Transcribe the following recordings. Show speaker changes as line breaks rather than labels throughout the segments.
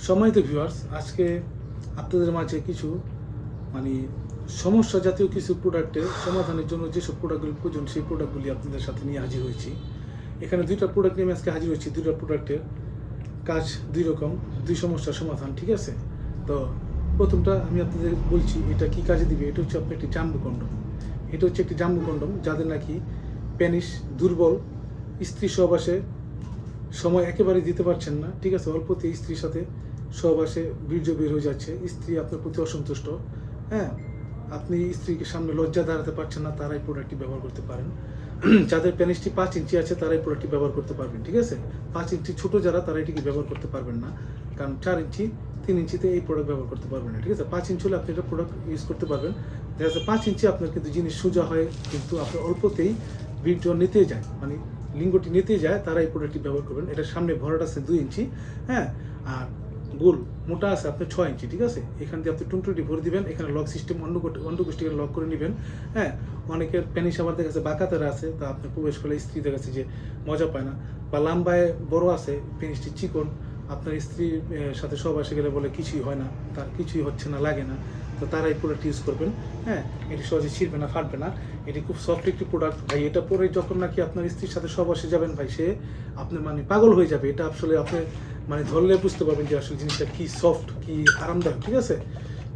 সম্মানিত ভিউয়ার্স, আজকে আপনাদের মাঝে কিছু মানে সমস্যা জাতীয় কিছু প্রোডাক্টের সমাধানের জন্য যেসব প্রোডাক্টগুলি প্রয়োজন সেই প্রোডাক্টগুলি আপনাদের সাথে নিয়ে হাজির হয়েছি। এখানে দুইটা প্রোডাক্ট নিয়ে আমি আজকে হাজির হয়েছি। দুইটা প্রোডাক্টের কাজ দুই রকম, দুই সমস্যার সমাধান, ঠিক আছে? তো প্রথমটা আমি আপনাদের বলছি এটা কি কাজে দিবে। এটা হচ্ছে আপনার একটি জাম্বু কন্ডম। এটা হচ্ছে একটি জাম্বু কন্ডম যাদের নাকি পেনিস দুর্বল, স্ত্রী সহবাসে সময় একেবারে দিতে পারছেন না, ঠিক আছে, অল্পতে স্ত্রীর সাথে সহবাসে বীর্য বের হয়ে যাচ্ছে, স্ত্রী আপনার প্রতি অসন্তুষ্ট, হ্যাঁ, আপনি স্ত্রীকে সামনে লজ্জা দাঁড়াতে পারছেন না, তারাই প্রোডাক্টটি ব্যবহার করতে পারেন। যাদের পেনিসটি 5 ইঞ্চি আছে তারাই প্রোডাক্টটি ব্যবহার করতে পারবেন, ঠিক আছে। 5 ইঞ্চি ছোটো যারা তারা এটিকে ব্যবহার করতে পারবেন না, কারণ 4 ইঞ্চি 3 ইঞ্চিতে এই প্রোডাক্ট ব্যবহার করতে পারবেন না, ঠিক আছে। 5 ইঞ্চি হলে আপনি এটা প্রোডাক্ট ইউজ করতে পারবেন। দেখা যাচ্ছে 5 ইঞ্চি আপনার কিন্তু জিনিস সোজা হয়, কিন্তু আপনার অল্পতেই বীর্য নিতে যায়, মানে লিঙ্গটি নিতে যায়, তারা এই প্রোডাক্টটি ব্যবহার করবেন। এটার সামনে ভরাট আছে 2 ইঞ্চি, হ্যাঁ, আর গোল মোটা আছে আপনার 6 ইঞ্চি, ঠিক আছে। এখান দিয়ে আপনি টুনটুটি ভরে দিবেন, এখানে লক সিস্টেম অন্ডকোষ্ঠীকে লক করে নেবেন, হ্যাঁ। অনেকের পেনিস আবার দেখা যাচ্ছে বাঁকাতারা আছে, তা আপনি প্রবেশ করলে স্ত্রী দেখা যাচ্ছে যে মজা পায় না, বা লাম্বায় বড় আছে, পেনিসটি চিকন, আপনার স্ত্রীর সাথে সহবাসে গেলে বলে কিছুই হয় না, তার কিছুই হচ্ছে না, লাগে না, তো তারা এই প্রোডাক্ট ইউজ করবেন, হ্যাঁ। এটি সহজে ছিঁড়বে না, ফাটবে না, এটি খুব সফট একটি প্রোডাক্ট ভাই। এটা পরে যখন নাকি আপনার স্ত্রীর সাথে সহবাসে যাবেন ভাই, সে আপনি মানে পাগল হয়ে যাবে। এটা আসলে আপনি মানে ধরলে বুঝতে পারবেন যে আসলে জিনিসটা কি সফট, কি আরামদায়ক, ঠিক আছে।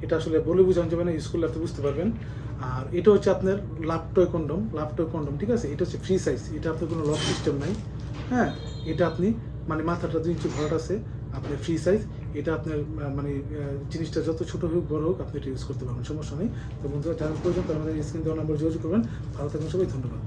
এটা আসলে বলে বোঝানো যাবে না, ইউজ করলে আপনি বুঝতে পারবেন। আর এটা হচ্ছে আপনার লাভটয় কন্ডম, ঠিক আছে। এটা হচ্ছে ফ্রি সাইজ, এটা আপনার কোনো লক সিস্টেম নাই, হ্যাঁ। এটা আপনি মানে মাথাটা 2 ইঞ্চি ভরাট আছে, আপনার ফ্রি সাইজ। এটা আপনার মানে জিনিসটা যত ছোটো হোক বড় হোক আপনি এটা ইউজ করতে পারবেন, সমস্যা নেই। তো বন্ধুরা, যারা প্রয়োজন তারা আমাদের স্ক্রিন দেওয়া নাম্বার যোগাযোগ করবেন। ভালো থাকবেন সবাই, ধন্যবাদ।